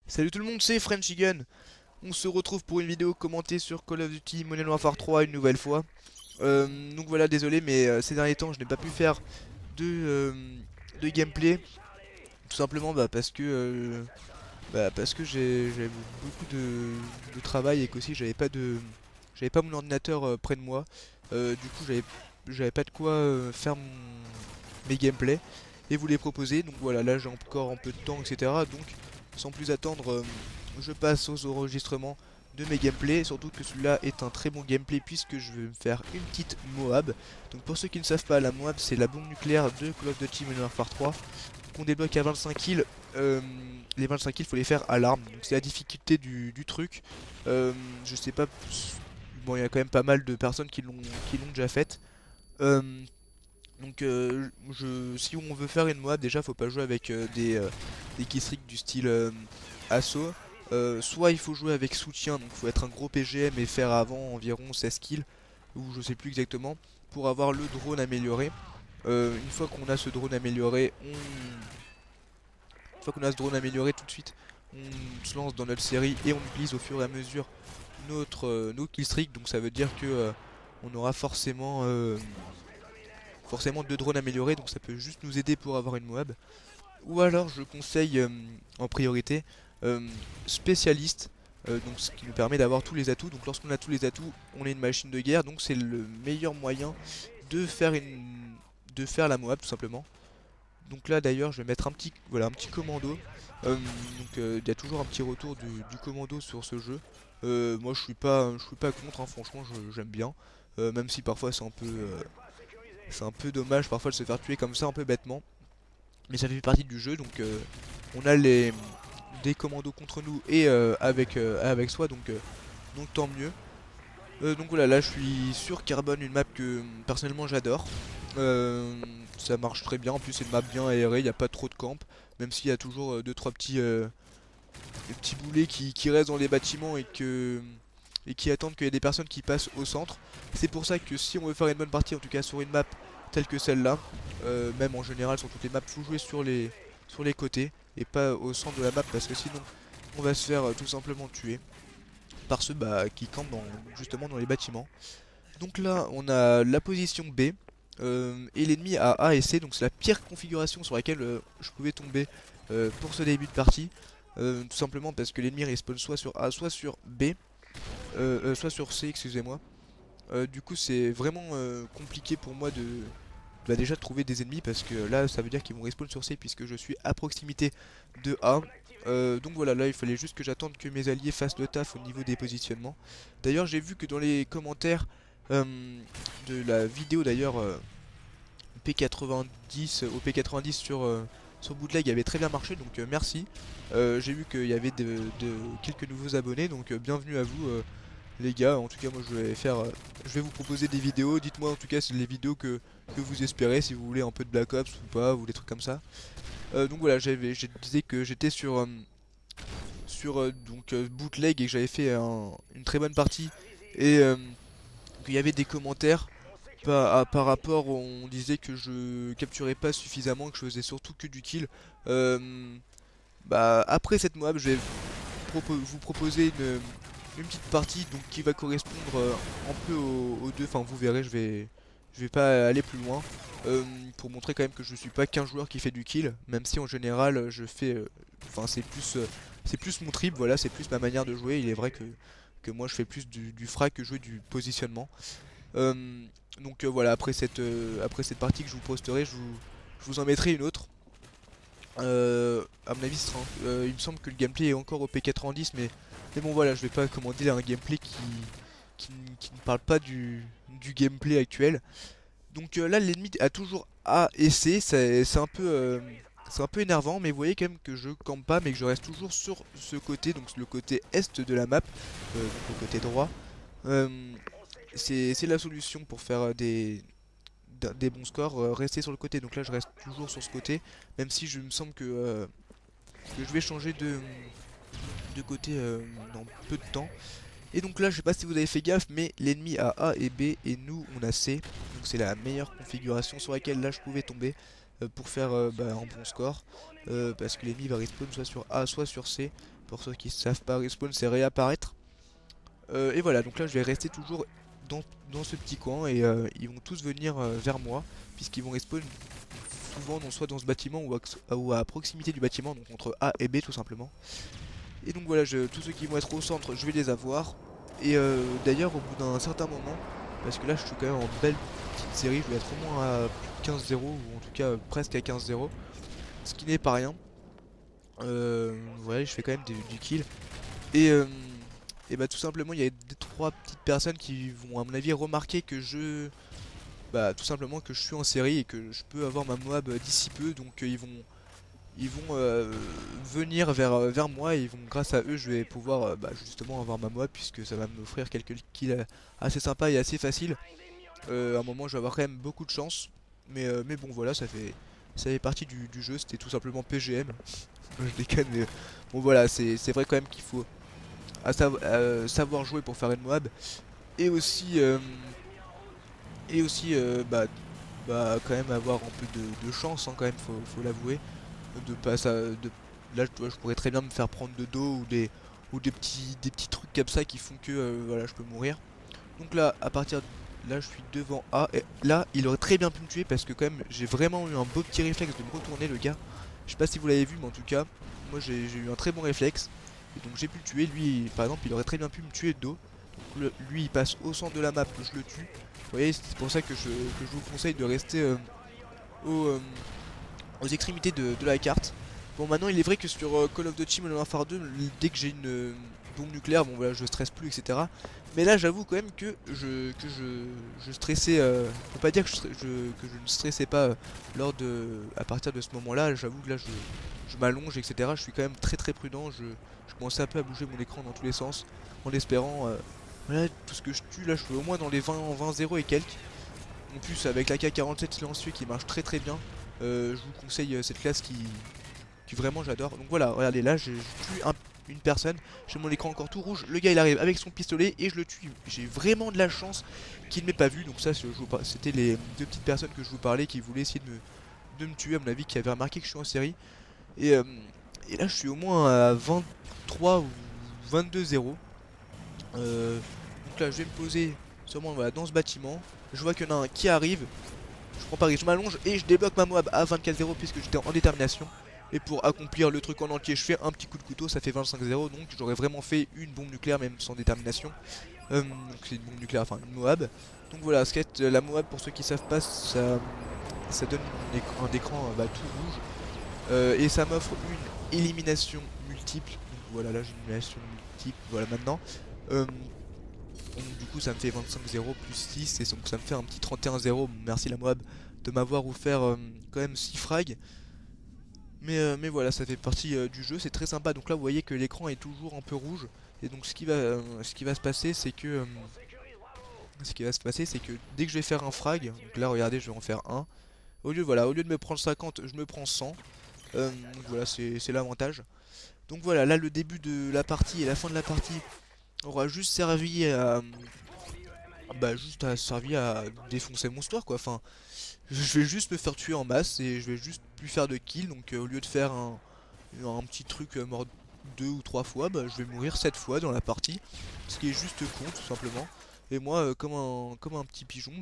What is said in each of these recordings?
Salut tout le monde, c'est Frenchigun. On se retrouve pour une vidéo commentée sur Call of Duty Modern Warfare 3 une nouvelle fois. Donc voilà, désolé, mais ces derniers temps, je n'ai pas pu faire de, de gameplay. Tout simplement parce que j'avais beaucoup de travail et qu'aussi j'avais pas mon ordinateur près de moi. Du coup, j'avais pas de quoi faire mes gameplays et vous les proposer. Donc voilà, là j'ai encore un peu de temps, etc. Donc sans plus attendre, je passe aux enregistrements de mes gameplays, surtout que celui-là est un très bon gameplay puisque je vais me faire une petite Moab. Donc pour ceux qui ne savent pas, la Moab c'est la bombe nucléaire de Call of Duty Modern Warfare 3 qu'on débloque à 25 kills. Les 25 kills faut les faire à l'arme, donc c'est la difficulté du truc. Je sais pas, bon il y a quand même pas mal de personnes qui l'ont déjà faite. Euh, si on veut faire une Moab, déjà faut pas jouer avec des killstreaks du style assaut. Soit il faut jouer avec soutien, donc faut être un gros PGM et faire avant environ 16 kills, ou je sais plus exactement, pour avoir le drone amélioré. Une fois qu'on a ce drone amélioré, une fois qu'on a ce drone amélioré tout de suite, on se lance dans notre série et on utilise au fur et à mesure nos killstreaks, donc ça veut dire que on aura forcément deux drones améliorés, donc ça peut juste nous aider pour avoir une Moab. Ou alors je conseille en priorité euh, spécialiste, donc ce qui nous permet d'avoir tous les atouts. Donc lorsqu'on a tous les atouts, on est une machine de guerre, donc c'est le meilleur moyen de faire la Moab tout simplement. Donc là d'ailleurs je vais mettre un petit commando. Il y a toujours un petit retour du commando sur ce jeu. Moi je suis pas contre, hein, franchement j'aime bien. Même si parfois c'est un peu dommage parfois de se faire tuer comme ça un peu bêtement. Mais ça fait partie du jeu, donc on a des commandos contre nous et avec soi, donc tant mieux. Donc voilà, là je suis sur Carbone, une map que personnellement j'adore. Euh, Ça marche très bien, en plus c'est une map bien aérée, il n'y a pas trop de camp, même s'il y a toujours deux trois des petits boulets qui restent dans les bâtiments et qui attendent qu'il y ait des personnes qui passent au centre. C'est pour ça que si on veut faire une bonne partie, en tout cas sur une map telle que celle-là, même en général sur toutes les maps, faut jouer sur les côtés et pas au centre de la map parce que sinon on va se faire tout simplement tuer par ceux qui campent justement dans les bâtiments. Donc là on a la position B et l'ennemi à A et C, donc c'est la pire configuration sur laquelle je pouvais tomber pour ce début de partie. Tout simplement parce que l'ennemi respawn soit sur A, soit sur B, soit sur C, excusez-moi. Du coup, c'est vraiment compliqué pour moi déjà de trouver des ennemis parce que là, ça veut dire qu'ils vont respawn sur C puisque je suis à proximité de A. Donc voilà, là, il fallait juste que j'attende que mes alliés fassent le taf au niveau des positionnements. D'ailleurs, j'ai vu que dans les commentaires euh, de la vidéo, d'ailleurs, P90 au P90 sur Bootleg avait très bien marché, donc merci. J'ai vu qu'il y avait quelques nouveaux abonnés, donc bienvenue à vous les gars. En tout cas moi je vais vous proposer des vidéos. Dites-moi en tout cas c'est les vidéos que vous espérez, si vous voulez un peu de Black Ops ou pas, ou des trucs comme ça. Donc voilà, je disais que j'étais sur Bootleg et que j'avais fait une très bonne partie et qu'il y avait des commentaires par rapport on disait que je capturais pas suffisamment, que je faisais surtout que du kill. Euh, Après cette Moab, je vais vous proposer une petite partie donc qui va correspondre un peu aux deux. Enfin, vous verrez, je vais pas aller plus loin pour montrer quand même que je suis pas qu'un joueur qui fait du kill, même si en général je fais. Enfin, c'est plus mon trip, voilà, c'est plus ma manière de jouer. Il est vrai que moi je fais plus du frag que jouer du positionnement. Voilà, après cette partie que je vous posterai, je vous en mettrai une autre. À mon avis, il me semble que le gameplay est encore au P90, mais bon voilà, je vais pas commander un gameplay qui ne parle pas du gameplay actuel. Donc là, l'ennemi a toujours A et C, c'est un peu énervant, mais vous voyez quand même que je campe pas, mais que je reste toujours sur ce côté, donc le côté est de la map, donc le côté droit. Euh, c'est la solution pour faire des bons scores, rester sur le côté. Donc là, je reste toujours sur ce côté, même si je me semble que je vais changer de côté dans peu de temps. Et donc là, je sais pas si vous avez fait gaffe, mais l'ennemi a A et B et nous on a C. Donc c'est la meilleure configuration sur laquelle là je pouvais tomber pour faire un bon score. Parce que l'ennemi va respawn soit sur A soit sur C pour ceux qui ne savent pas, respawn c'est réapparaître. Et voilà, donc là je vais rester toujours dans ce petit coin et ils vont tous venir vers moi, puisqu'ils vont respawn souvent soit dans ce bâtiment ou à proximité du bâtiment, donc entre A et B tout simplement. Et donc voilà, tous ceux qui vont être au centre, je vais les avoir. Et d'ailleurs, au bout d'un certain moment, parce que là je suis quand même en belle petite série, je vais être au moins à plus de 15-0, ou en tout cas presque à 15-0, ce qui n'est pas rien. Voilà, je fais quand même du kill. Et, et bah tout simplement, il y a des trois petites personnes qui vont à mon avis remarquer que tout simplement que je suis en série et que je peux avoir ma Moab d'ici peu, donc ils vont venir vers moi et grâce à eux je vais pouvoir justement avoir ma Moab, puisque ça va m'offrir quelques kills assez sympas et assez faciles. À un moment je vais avoir quand même beaucoup de chance, mais bon voilà, ça fait partie du jeu, c'était tout simplement PGM. Je déconne, mais bon voilà, c'est vrai quand même qu'il faut savoir jouer pour faire une Moab, et aussi quand même avoir un peu de chance, hein, quand même, faut l'avouer. De pas ça, là tu vois, je pourrais très bien me faire prendre de dos ou des petits trucs comme ça qui font que voilà, je peux mourir. Donc là, à partir de là, je suis devant A, et là il aurait très bien pu me tuer, parce que quand même j'ai vraiment eu un beau petit réflexe de me retourner, le gars. Je sais pas si vous l'avez vu, mais en tout cas moi j'ai eu un très bon réflexe, et donc j'ai pu le tuer. Lui par exemple, il aurait très bien pu me tuer de dos. Donc lui il passe au centre de la map, je le tue. Vous voyez, c'est pour ça que je vous conseille de rester au, euh, aux extrémités de la carte. Bon, maintenant il est vrai que sur Call of Duty Modern Warfare 2, dès que j'ai une bombe nucléaire, bon voilà, je stresse plus, etc. Mais là j'avoue quand même que je stressais, faut pas dire que que je ne stressais pas à partir de ce moment là. J'avoue que là je m'allonge, etc. Je suis quand même très prudent, je commençais un peu à bouger mon écran dans tous les sens, en espérant, voilà, tout ce que je tue là, je suis au moins dans les 20-0 et quelques. En plus avec la K47 silencieux qui marche très bien, je vous conseille cette classe qui vraiment j'adore. Donc voilà, regardez là, je tue une personne, j'ai mon écran encore tout rouge, le gars il arrive avec son pistolet et je le tue. J'ai vraiment de la chance qu'il ne m'ait pas vu, donc ça c'était les deux petites personnes que je vous parlais qui voulaient essayer de me tuer, à mon avis, qui avaient remarqué que je suis en série. Et, euh, et là je suis au moins à 23 ou 22-0. Donc là je vais me poser sûrement, voilà, dans ce bâtiment. Je vois qu'il y en a un qui arrive. Je prends Paris, je m'allonge et je débloque ma Moab à 24-0 puisque j'étais en détermination. Et pour accomplir le truc en entier, je fais un petit coup de couteau, ça fait 25-0. Donc j'aurais vraiment fait une bombe nucléaire même sans détermination. Donc c'est une bombe nucléaire, enfin une Moab. Donc voilà, la Moab, pour ceux qui savent pas, ça donne un écran tout rouge. Et ça m'offre une élimination multiple. Donc voilà, là j'ai une élimination multiple, voilà maintenant. Donc du coup ça me fait 25-0 plus 6, et donc ça me fait un petit 31-0. Merci la Moab de m'avoir offert quand même 6 frags. Mais voilà, ça fait partie du jeu, c'est très sympa. Donc là vous voyez que l'écran est toujours un peu rouge. Et donc ce qui va se passer, c'est que dès que je vais faire un frag, donc là regardez, je vais en faire un. Au lieu de me prendre 50, je me prends 100. Donc voilà, c'est l'avantage. Donc voilà, là le début de la partie et la fin de la partie aura juste servi à défoncer mon store, quoi. Enfin, je vais juste me faire tuer en masse et je vais juste plus faire de kills. Donc au lieu de faire un petit truc mort 2 ou 3 fois, je vais mourir 7 fois dans la partie, ce qui est juste con tout simplement. Et moi, comme un petit pigeon,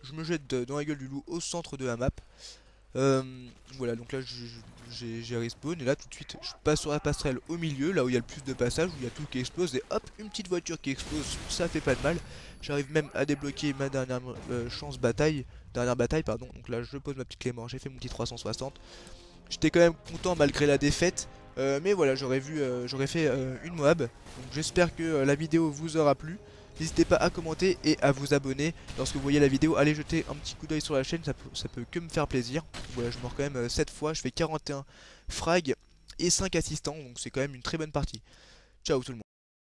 je me jette dans la gueule du loup au centre de la map. Voilà, donc là j'ai respawn, et là tout de suite je passe sur la passerelle au milieu, là où il y a le plus de passages, où il y a tout qui explose, et hop, une petite voiture qui explose, ça fait pas de mal. J'arrive même à débloquer ma dernière bataille, pardon. Donc là je pose ma petite clé mort, j'ai fait mon petit 360. J'étais quand même content malgré la défaite, mais voilà, j'aurais fait une Moab. Donc j'espère que la vidéo vous aura plu. N'hésitez pas à commenter et à vous abonner lorsque vous voyez la vidéo. Allez jeter un petit coup d'œil sur la chaîne, ça peut que me faire plaisir. Voilà, je meurs quand même 7 fois, je fais 41 frags et 5 assistants, donc c'est quand même une très bonne partie. Ciao tout le monde.